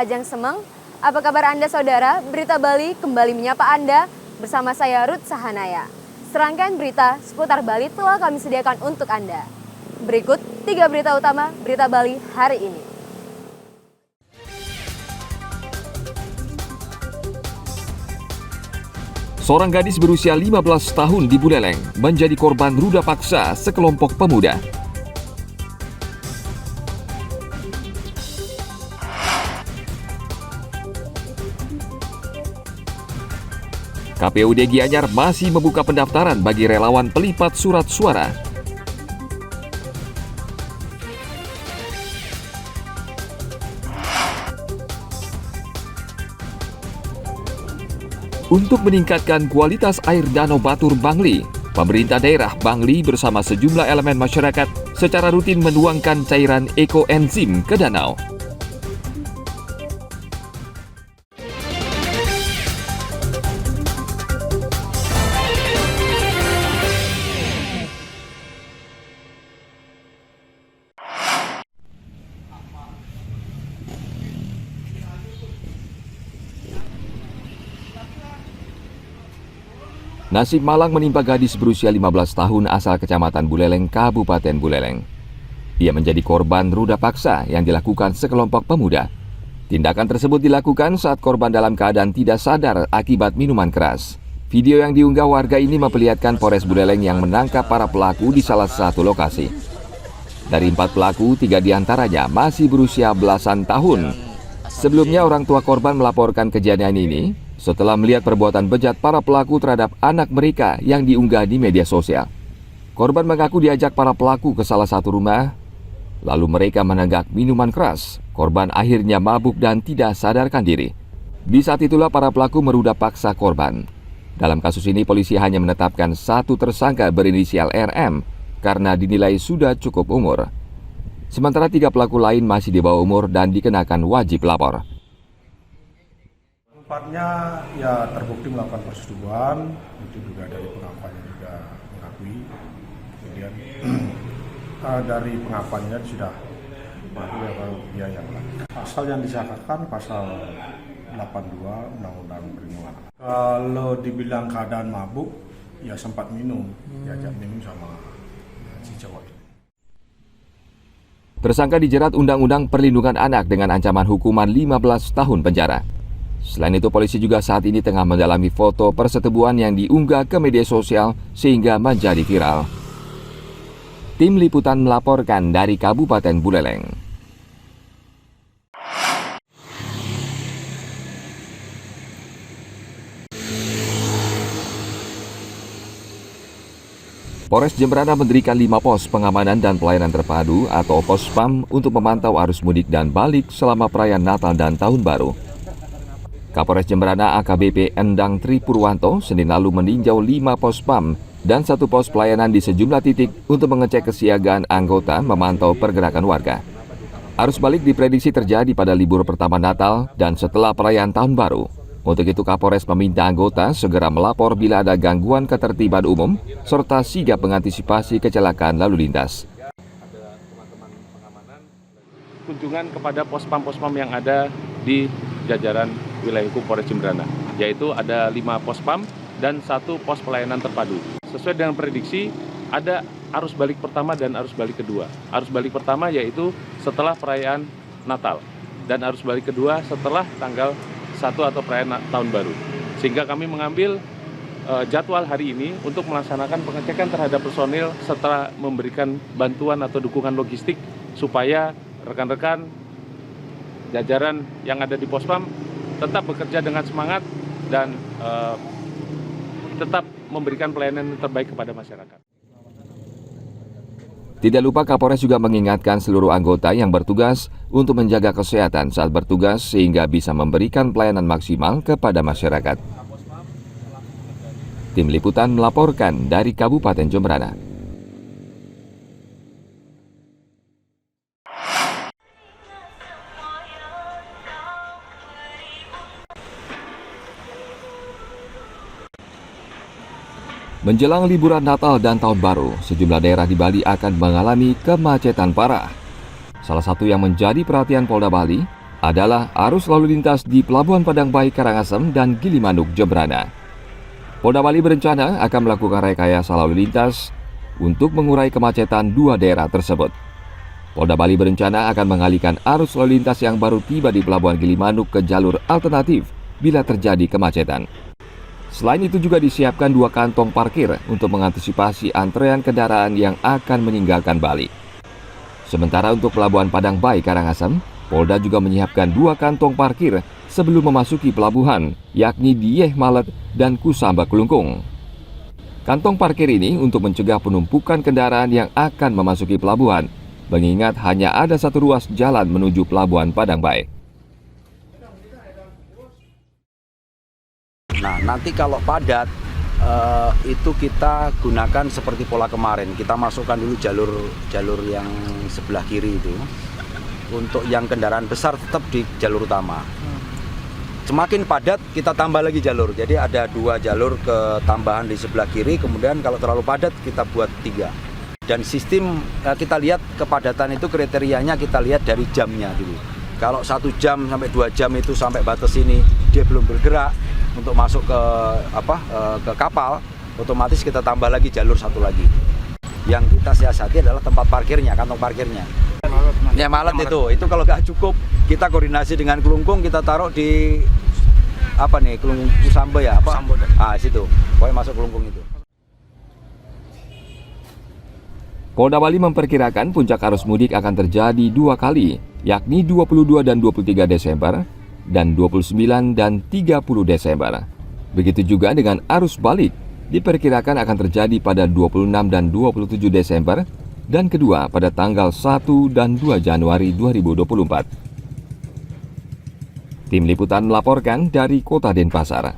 Kahajang Semeng. Apa kabar Anda saudara? Berita Bali kembali menyapa Anda bersama saya Ruth Sahanaya. Serangkaian berita seputar Bali telah kami sediakan untuk Anda. Berikut 3 berita utama Berita Bali hari ini. Seorang gadis berusia 15 tahun di Buleleng menjadi korban ruda paksa sekelompok pemuda. KPUD Gianyar masih membuka pendaftaran bagi relawan pelipat surat suara. Untuk meningkatkan kualitas air Danau Batur Bangli, pemerintah daerah Bangli bersama sejumlah elemen masyarakat secara rutin menuangkan cairan ekoenzim ke danau. Nasib malang menimpa gadis berusia 15 tahun asal Kecamatan Buleleng, Kabupaten Buleleng. Ia menjadi korban ruda paksa yang dilakukan sekelompok pemuda. Tindakan tersebut dilakukan saat korban dalam keadaan tidak sadar akibat minuman keras. Video yang diunggah warga ini memperlihatkan Polres Buleleng yang menangkap para pelaku di salah satu lokasi. Dari 4 pelaku, 3 diantaranya masih berusia belasan tahun. Sebelumnya orang tua korban melaporkan kejadian ini setelah melihat perbuatan bejat para pelaku terhadap anak mereka yang diunggah di media sosial. Korban mengaku diajak para pelaku ke salah satu rumah, lalu mereka menenggak minuman keras. Korban akhirnya mabuk dan tidak sadarkan diri. Di saat itulah para pelaku meruda paksa korban. Dalam kasus ini polisi hanya menetapkan 1 tersangka berinisial RM karena dinilai sudah cukup umur. Sementara 3 pelaku lain masih di bawah umur dan dikenakan wajib lapor. Tempatnya ya terbukti melakukan persetubuhan, itu juga dari pengakuannya juga mengakui. Kemudian dari pengakuannya sudah mengakui kalau dia yang melakukan. Pasal yang disangkakan pasal 82 Undang-Undang Perlindungan. Kalau dibilang keadaan mabuk, ya sempat minum, diajak minum sama si cowok. Tersangka dijerat Undang-Undang Perlindungan Anak dengan ancaman hukuman 15 tahun penjara. Selain itu, polisi juga saat ini tengah mendalami foto persetubuhan yang diunggah ke media sosial sehingga menjadi viral. Tim Liputan melaporkan dari Kabupaten Buleleng. Polres Jemberana mendirikan 5 pos pengamanan dan pelayanan terpadu atau Pospam untuk memantau arus mudik dan balik selama perayaan Natal dan Tahun Baru. Kapolres Jemberana AKBP Endang Tri Purwanto Senin lalu meninjau 5 pos PAM dan 1 pos pelayanan di sejumlah titik untuk mengecek kesiagaan anggota memantau pergerakan warga. Arus balik diprediksi terjadi pada libur pertama Natal dan setelah perayaan Tahun Baru. Untuk itu Kapolres meminta anggota segera melapor bila ada gangguan ketertiban umum serta sigap mengantisipasi kecelakaan lalu lintas. Kunjungan kepada pos-pam yang ada di jajaran wilayah hukum Polres Jemberana, yaitu ada 5 pos PAM dan 1 pos pelayanan terpadu. Sesuai dengan prediksi, ada arus balik pertama dan arus balik kedua. Arus balik pertama yaitu setelah perayaan Natal, dan arus balik kedua setelah tanggal 1 atau perayaan Tahun Baru. Sehingga kami mengambil jadwal hari ini untuk melaksanakan pengecekan terhadap personil setelah memberikan bantuan atau dukungan logistik supaya rekan-rekan jajaran yang ada di Pospam tetap bekerja dengan semangat dan tetap memberikan pelayanan yang terbaik kepada masyarakat. Tidak lupa Kapolres juga mengingatkan seluruh anggota yang bertugas untuk menjaga kesehatan saat bertugas sehingga bisa memberikan pelayanan maksimal kepada masyarakat. Tim Liputan melaporkan dari Kabupaten Jemberana. Menjelang liburan Natal dan Tahun Baru, sejumlah daerah di Bali akan mengalami kemacetan parah. Salah satu yang menjadi perhatian Polda Bali adalah arus lalu lintas di Pelabuhan Padang Bayi Karangasem dan Gilimanuk Jembrana. Polda Bali berencana akan melakukan rekayasa lalu lintas untuk mengurai kemacetan dua daerah tersebut. Polda Bali berencana akan mengalihkan arus lalu lintas yang baru tiba di Pelabuhan Gilimanuk ke jalur alternatif bila terjadi kemacetan. Selain itu juga disiapkan 2 kantong parkir untuk mengantisipasi antrean kendaraan yang akan meninggalkan Bali. Sementara untuk Pelabuhan Padang Bayi Karangasem, Polda juga menyiapkan 2 kantong parkir sebelum memasuki pelabuhan, yakni di Yeh Malet dan Kusamba Kelungkung. Kantong parkir ini untuk mencegah penumpukan kendaraan yang akan memasuki pelabuhan, mengingat hanya ada satu ruas jalan menuju Pelabuhan Padang Bayi. Nah, nanti kalau padat, itu kita gunakan seperti pola kemarin. Kita masukkan dulu jalur yang sebelah kiri itu. Untuk yang kendaraan besar tetap di jalur utama. Semakin padat kita tambah lagi jalur. Jadi ada 2 jalur tambahan di sebelah kiri. Kemudian kalau terlalu padat kita buat 3. Dan sistem kita lihat kepadatan itu kriterianya kita lihat dari jamnya dulu. Kalau 1 jam sampai 2 jam itu sampai batas ini dia belum bergerak untuk masuk ke kapal, otomatis kita tambah lagi jalur 1 lagi. Yang kita siasati adalah tempat parkirnya, kantong parkirnya. Ya Malet itu kalau nggak cukup kita koordinasi dengan Kelungkung, kita taruh di Kelungkung Kusamba ya situ, pokoknya masuk Kelungkung itu. Polda Bali memperkirakan puncak arus mudik akan terjadi 2 kali, yakni 22 dan 23 Desember dan 29 dan 30 Desember. Begitu juga dengan arus balik, diperkirakan akan terjadi pada 26 dan 27 Desember dan kedua pada tanggal 1 dan 2 Januari 2024. Tim Liputan melaporkan dari Kota Denpasar.